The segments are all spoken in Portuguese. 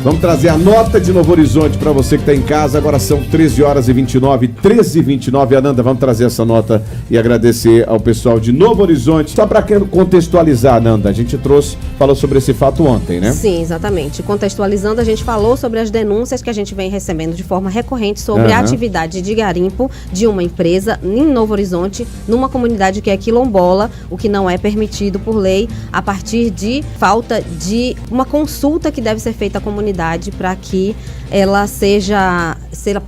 Vamos trazer a nota de Novo Horizonte para você que está em casa. Agora são 13h29, 13h29. Ananda, vamos trazer essa nota e agradecer ao pessoal de Novo Horizonte. Só para contextualizar, Ananda, a gente falou sobre esse fato ontem, né? Sim, exatamente. Contextualizando, a gente falou sobre as denúncias que a gente vem recebendo de forma recorrente sobre a atividade de garimpo de uma empresa em Novo Horizonte, numa comunidade que é quilombola, o que não é permitido por lei, a partir de falta de uma consulta que deve ser feita à comunidade para que ela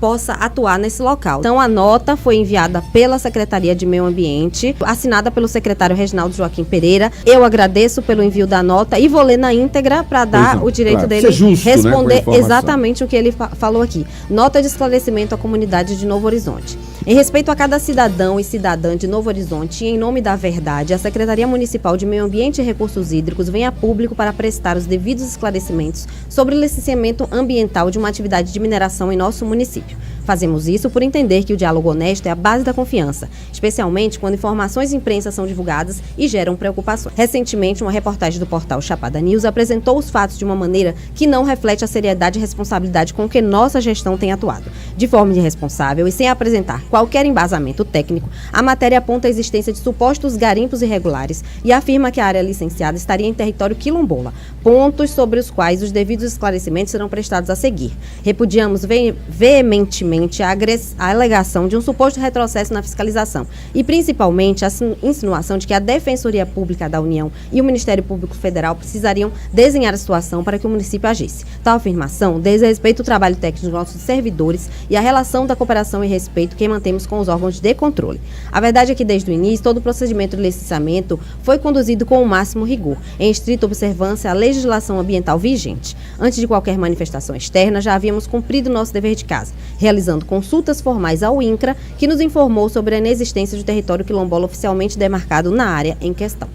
possa atuar nesse local. Então, a nota foi enviada pela Secretaria de Meio Ambiente, assinada pelo secretário Reginaldo Joaquim Pereira. Eu agradeço pelo envio da nota e vou ler na íntegra para dar o direito dele responder exatamente o que ele falou aqui. Nota de esclarecimento à comunidade de Novo Horizonte. Em respeito a cada cidadão e cidadã de Novo Horizonte e em nome da verdade, a Secretaria Municipal de Meio Ambiente e Recursos Hídricos vem a público para prestar os devidos esclarecimentos sobre o licenciamento ambiental de uma atividade de mineração em nosso município. Fazemos isso por entender que o diálogo honesto é a base da confiança, especialmente quando informações de imprensa são divulgadas e geram preocupações. Recentemente, uma reportagem do portal Chapada News apresentou os fatos de uma maneira que não reflete a seriedade e responsabilidade com que nossa gestão tem atuado. De forma irresponsável e sem apresentar qualquer embasamento técnico, a matéria aponta a existência de supostos garimpos irregulares e afirma que a área licenciada estaria em território quilombola, pontos sobre os quais os devidos esclarecimentos serão prestados a seguir. Repudiamos veementemente a alegação de um suposto retrocesso na fiscalização e, principalmente, a insinuação de que a Defensoria Pública da União e o Ministério Público Federal precisariam desenhar a situação para que o município agisse. Tal afirmação desrespeita o trabalho técnico dos nossos servidores e a relação da cooperação e respeito que mantemos com os órgãos de controle. A verdade é que, desde o início, todo o procedimento de licenciamento foi conduzido com o máximo rigor, em estrita observância à legislação ambiental vigente. Antes de qualquer manifestação externa, já havíamos cumprido nosso dever de casa, realizando consultas formais ao INCRA, que nos informou sobre a inexistência de território quilombola oficialmente demarcado na área em questão.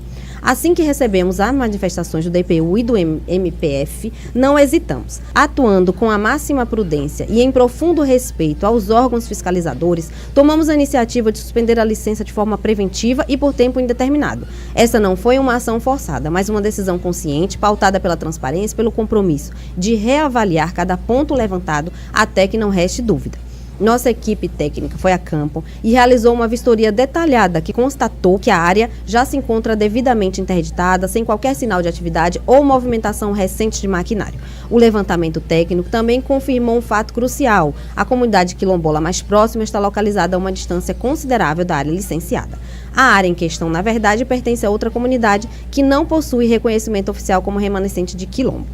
Assim que recebemos as manifestações do DPU e do MPF, não hesitamos. Atuando com a máxima prudência e em profundo respeito aos órgãos fiscalizadores, tomamos a iniciativa de suspender a licença de forma preventiva e por tempo indeterminado. Essa não foi uma ação forçada, mas uma decisão consciente, pautada pela transparência e pelo compromisso de reavaliar cada ponto levantado até que não reste dúvida. Nossa equipe técnica foi a campo e realizou uma vistoria detalhada que constatou que a área já se encontra devidamente interditada, sem qualquer sinal de atividade ou movimentação recente de maquinário. O levantamento técnico também confirmou um fato crucial. A comunidade quilombola mais próxima está localizada a uma distância considerável da área licenciada. A área em questão, na verdade, pertence a outra comunidade que não possui reconhecimento oficial como remanescente de quilombo.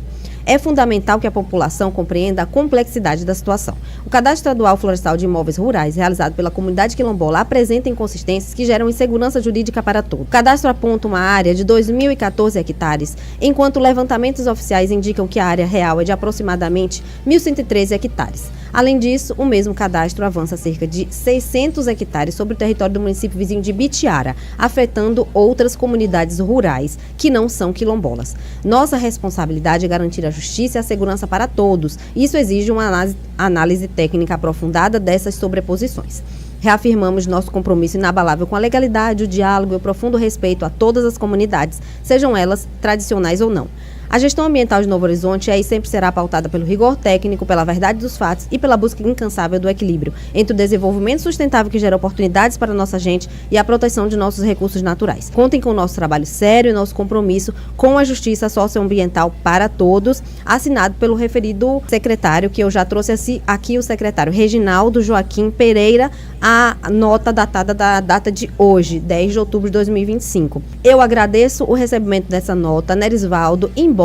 É fundamental que a população compreenda a complexidade da situação. O Cadastro Estadual Florestal de Imóveis Rurais, realizado pela comunidade quilombola, apresenta inconsistências que geram insegurança jurídica para todos. O cadastro aponta uma área de 2.014 hectares, enquanto levantamentos oficiais indicam que a área real é de aproximadamente 1.113 hectares. Além disso, o mesmo cadastro avança cerca de 600 hectares sobre o território do município vizinho de Bitiara, afetando outras comunidades rurais que não são quilombolas. Nossa responsabilidade é garantir a justiça e a segurança para todos. Isso exige uma análise técnica aprofundada dessas sobreposições. Reafirmamos nosso compromisso inabalável com a legalidade, o diálogo e o profundo respeito a todas as comunidades, sejam elas tradicionais ou não. A gestão ambiental de Novo Horizonte é e sempre será pautada pelo rigor técnico, pela verdade dos fatos e pela busca incansável do equilíbrio entre o desenvolvimento sustentável que gera oportunidades para a nossa gente e a proteção de nossos recursos naturais. Contem com o nosso trabalho sério e nosso compromisso com a justiça socioambiental para todos, assinado pelo referido secretário, que eu já trouxe aqui, o secretário Reginaldo Joaquim Pereira, a nota datada da data de hoje, 10 de outubro de 2025. Eu agradeço o recebimento dessa nota, Nerisvaldo, embora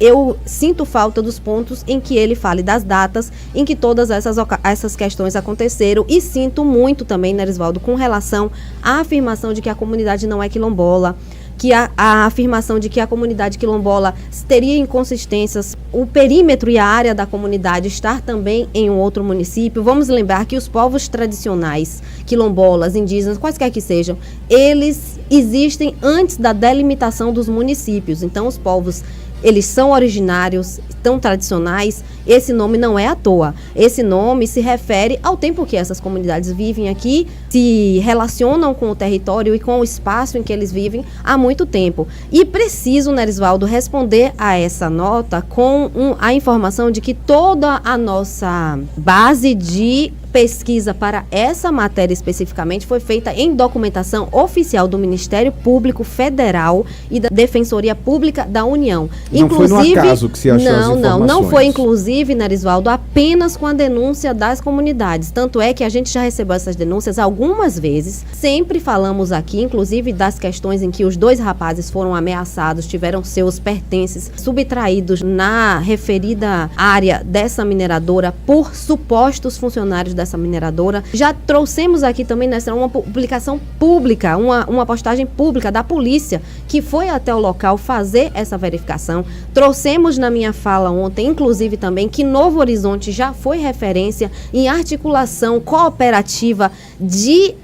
eu sinto falta dos pontos em que ele fale das datas em que todas essas questões aconteceram, e sinto muito também, Nerisvaldo, com relação à afirmação de que a comunidade não é quilombola, que a afirmação de que a comunidade quilombola teria inconsistências, o perímetro e a área da comunidade estar também em um outro município. Vamos lembrar que os povos tradicionais, quilombolas, indígenas, quaisquer que sejam, eles existem antes da delimitação dos municípios. Então, os povos, eles são originários, tão tradicionais, esse nome não é à toa. Esse nome se refere ao tempo que essas comunidades vivem aqui, se relacionam com o território e com o espaço em que eles vivem há muito tempo. E preciso, Nerisvaldo, responder a essa nota com a informação de que toda a nossa base de pesquisa para essa matéria especificamente foi feita em documentação oficial do Ministério Público Federal e da Defensoria Pública da União. Não foi no acaso que se achou as informações. Não foi, inclusive, Nerisvaldo, apenas com a denúncia das comunidades. Tanto é que a gente já recebeu essas denúncias algumas vezes. Sempre falamos aqui, inclusive, das questões em que os 2 rapazes foram ameaçados, tiveram seus pertences subtraídos na referida área dessa mineradora por supostos funcionários dessa mineradora. Já trouxemos aqui também nessa uma publicação pública, uma postagem pública da polícia que foi até o local fazer essa verificação. Trouxemos na minha fala ontem, inclusive também, que Novo Horizonte já foi referência em articulação cooperativa de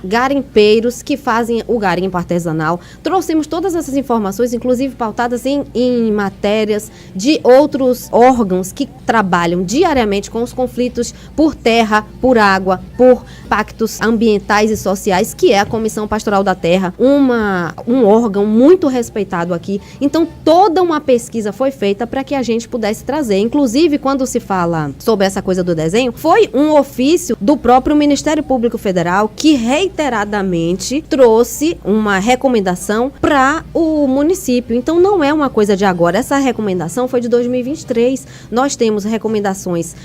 garimpeiros que fazem o garimpo artesanal. Trouxemos todas essas informações, inclusive pautadas em matérias de outros órgãos que trabalham diariamente com os conflitos por terra, por água, por pactos ambientais e sociais, que é a Comissão Pastoral da Terra, um órgão muito respeitado aqui. Então, toda uma pesquisa foi feita para que a gente pudesse trazer. Inclusive, quando se fala sobre essa coisa do desenho, foi um ofício do próprio Ministério Público Federal que reiteradamente trouxe uma recomendação para o município. Então não é uma coisa de agora. Essa recomendação foi de 2023. Nós temos recomendações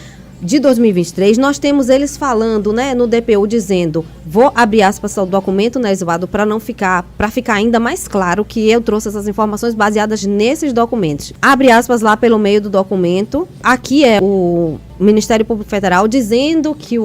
de 2023, nós temos eles falando, né, no DPU, dizendo, vou abrir aspas ao documento, né, Osvaldo, para ficar ainda mais claro que eu trouxe essas informações baseadas nesses documentos. Abre aspas lá pelo meio do documento. Aqui é o Ministério Público Federal dizendo que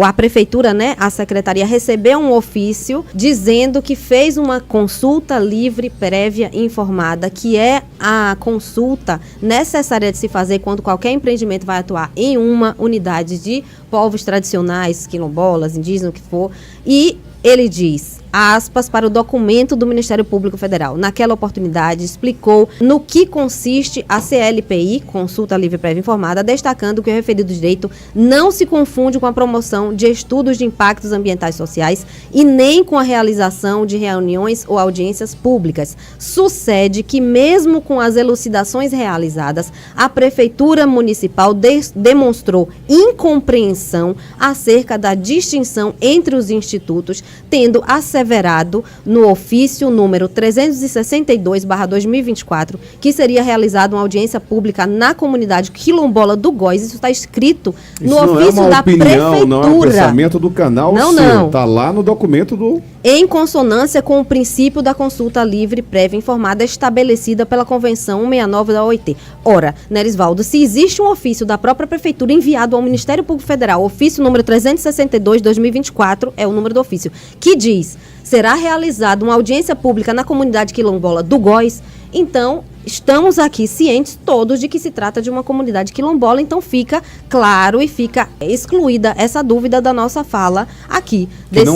a prefeitura, né, a secretaria recebeu um ofício dizendo que fez uma consulta livre, prévia e informada, que é a consulta necessária de se fazer quando qualquer empreendimento vai atuar em uma unidade de povos tradicionais, quilombolas, indígenas, o que for, e ele diz, aspas para o documento do Ministério Público Federal. Naquela oportunidade, explicou no que consiste a CLPI, Consulta Livre Prévia Informada, destacando que o referido direito não se confunde com a promoção de estudos de impactos ambientais e sociais e nem com a realização de reuniões ou audiências públicas. Sucede que, mesmo com as elucidações realizadas, a Prefeitura Municipal demonstrou incompreensão acerca da distinção entre os institutos, tendo asseverado no ofício número 362/2024 que seria realizada uma audiência pública na comunidade quilombola do Góis. Isso está escrito no ofício da Prefeitura. Não é um pensamento do canal seu, está lá no documento do... Em consonância com o princípio da consulta livre, prévia e informada estabelecida pela Convenção 169 da OIT. Ora, Nerisvaldo, se existe um ofício da própria Prefeitura enviado ao Ministério Público Federal, ofício número 362/2024, é o número do ofício, que diz, será realizada uma audiência pública na comunidade quilombola do Góis, então estamos aqui cientes todos de que se trata de uma comunidade quilombola, então fica claro e fica excluída essa dúvida da nossa fala aqui. Que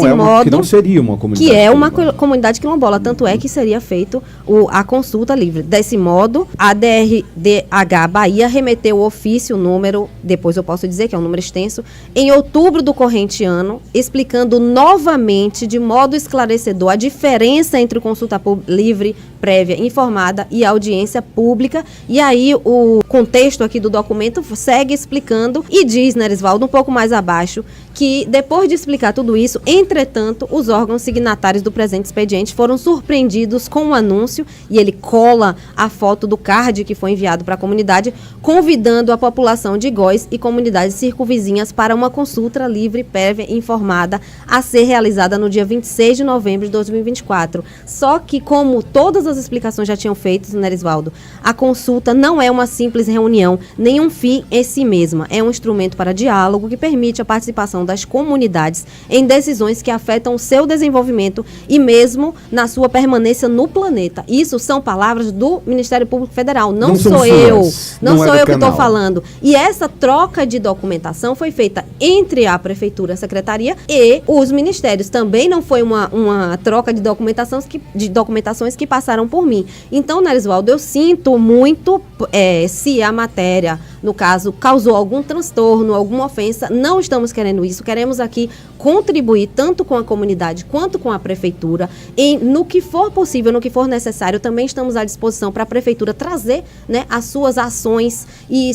não seria uma comunidade que é uma comunidade quilombola, tanto é que seria feito a consulta livre. Desse modo, a DRDH Bahia remeteu o ofício número, depois eu posso dizer que é um número extenso, em outubro do corrente ano, explicando novamente, de modo esclarecedor, a diferença entre consulta livre, prévia, informada e audiência pública. E aí o contexto aqui do documento segue explicando e diz, Nerisvaldo, um pouco mais abaixo, que depois de explicar tudo isso, entretanto, os órgãos signatários do presente expediente foram surpreendidos com um anúncio, e ele cola a foto do card que foi enviado para a comunidade, convidando a população de Góis e comunidades circunvizinhas para uma consulta livre, prévia e informada a ser realizada no dia 26 de novembro de 2024. Só que, como todas as explicações já tinham feito, Nerisvaldo, a consulta não é uma simples reunião, nem um fim em si mesma. É um instrumento para diálogo que permite a participação das comunidades em decisões que afetam o seu desenvolvimento e mesmo na sua permanência no planeta. Isso são palavras do Ministério Público Federal, não sou eu. Não sou eu que estou falando. E essa troca de documentação foi feita entre a Prefeitura, a Secretaria e os ministérios. Também não foi uma troca de documentações que passaram por mim. Então, Nerisvaldo, eu sinto muito se a matéria, no caso, causou algum transtorno, alguma ofensa. Não estamos querendo isso. Queremos aqui contribuir tanto com a comunidade quanto com a prefeitura. E no que for possível, no que for necessário, também estamos à disposição para a prefeitura trazer, né, as suas ações e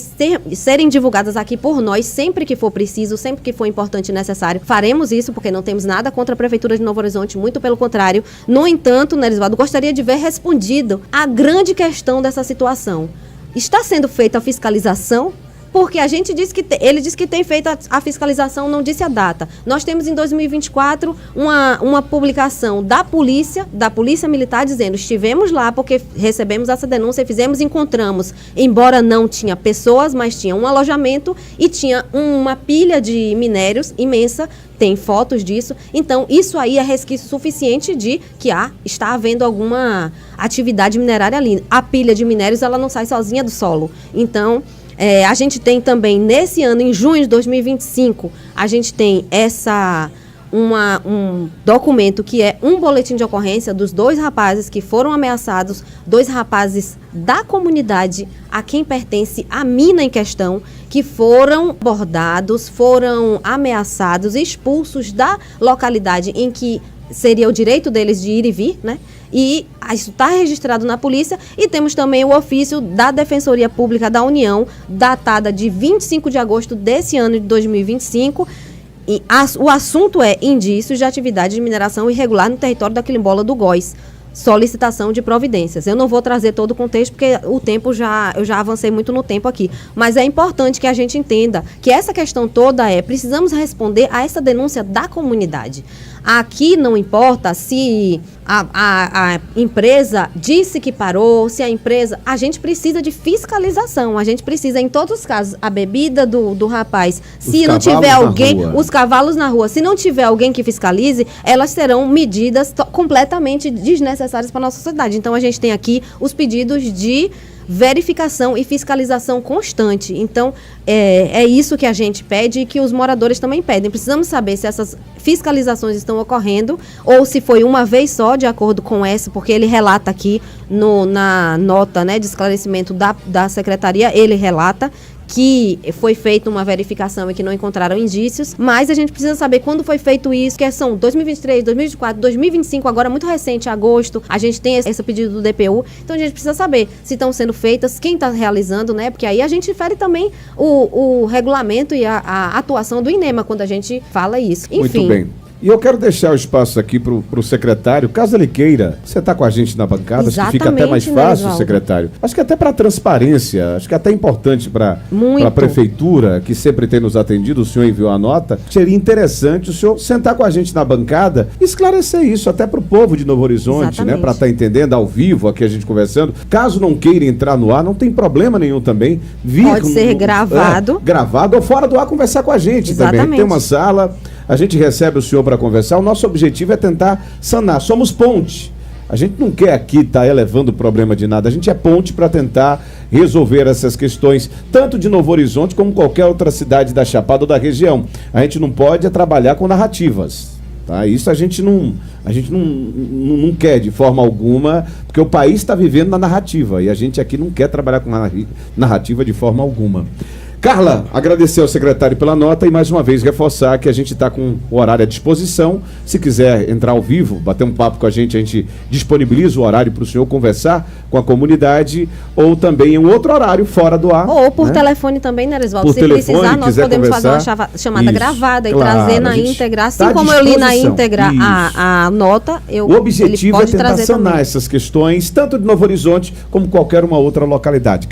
serem divulgadas aqui por nós sempre que for preciso, sempre que for importante e necessário. Faremos isso porque não temos nada contra a prefeitura de Novo Horizonte, muito pelo contrário. No entanto, Nerisvaldo, gostaria de ver respondido a grande questão dessa situação. Está sendo feita a fiscalização? Porque a gente diz que ele diz que tem feito a fiscalização, não disse a data. Nós temos em 2024 uma publicação da Polícia Militar dizendo: estivemos lá porque recebemos essa denúncia e encontramos, embora não tinha pessoas, mas tinha um alojamento e tinha uma pilha de minérios imensa. Tem fotos disso. Então, isso aí é resquício suficiente de que está havendo alguma atividade minerária ali. A pilha de minérios, ela não sai sozinha do solo. Então, a gente tem também, nesse ano, em junho de 2025, a gente tem um documento que é um boletim de ocorrência dos 2 rapazes que foram ameaçados, 2 rapazes da comunidade a quem pertence a mina em questão, que foram abordados, foram ameaçados, expulsos da localidade em que seria o direito deles de ir e vir, né? E isso está registrado na polícia. E temos também o ofício da Defensoria Pública da União, datada de 25 de agosto desse ano de 2025. E o assunto é indícios de atividade de mineração irregular no território da Quilombola do Góis. Solicitação de providências. Eu não vou trazer todo o contexto, porque o tempo eu já avancei muito no tempo aqui. Mas é importante que a gente entenda que essa questão toda precisamos responder a essa denúncia da comunidade. Aqui não importa se a empresa disse que parou, se a empresa... A gente precisa de fiscalização, a gente precisa, em todos os casos, a bebida do rapaz, se não tiver alguém, os cavalos na rua, se não tiver alguém que fiscalize, elas serão medidas completamente desnecessárias para a nossa sociedade. Então, a gente tem aqui os pedidos de verificação e fiscalização constante. Então, é isso que a gente pede e que os moradores também pedem. Precisamos saber se essas fiscalizações estão ocorrendo ou se foi uma vez só, de acordo com essa, porque ele relata aqui na nota, né, de esclarecimento da secretaria, ele relata que foi feita uma verificação e que não encontraram indícios, mas a gente precisa saber quando foi feito isso, que são 2023, 2024, 2025, agora muito recente, agosto, a gente tem esse pedido do DPU, então a gente precisa saber se estão sendo feitas, quem está realizando, né, porque aí a gente fere também o regulamento e a atuação do INEMA quando a gente fala isso. Enfim. Muito bem. E eu quero deixar o espaço aqui para o secretário, caso ele queira, você está com a gente na bancada, acho que fica até mais fácil, secretário. Acho que até para transparência, acho que até importante para a prefeitura, que sempre tem nos atendido, o senhor enviou a nota, seria interessante o senhor sentar com a gente na bancada e esclarecer isso, até para o povo de Novo Horizonte, né, para estar entendendo ao vivo, aqui a gente conversando. Caso não queira entrar no ar, não tem problema nenhum também. Pode ser gravado. Gravado ou fora do ar, conversar com a gente também. Tem uma sala... A gente recebe o senhor para conversar. O nosso objetivo é tentar sanar. Somos ponte. A gente não quer aqui estar elevando o problema de nada. A gente é ponte para tentar resolver essas questões, tanto de Novo Horizonte como qualquer outra cidade da Chapada ou da região. A gente não pode trabalhar com narrativas. Tá? Isso a gente não quer de forma alguma, porque o país está vivendo na narrativa. E a gente aqui não quer trabalhar com narrativa de forma alguma. Carla, agradecer ao secretário pela nota e mais uma vez reforçar que a gente está com o horário à disposição. Se quiser entrar ao vivo, bater um papo com a gente disponibiliza o horário para o senhor conversar com a comunidade, ou também em um outro horário fora do ar. Ou por telefone também, né, Nerisvaldo? Se precisar, nós podemos fazer uma chamada gravada e trazer na íntegra. Assim como eu li na íntegra a nota, o objetivo é tentar sanar essas questões, tanto de Novo Horizonte como qualquer uma outra localidade.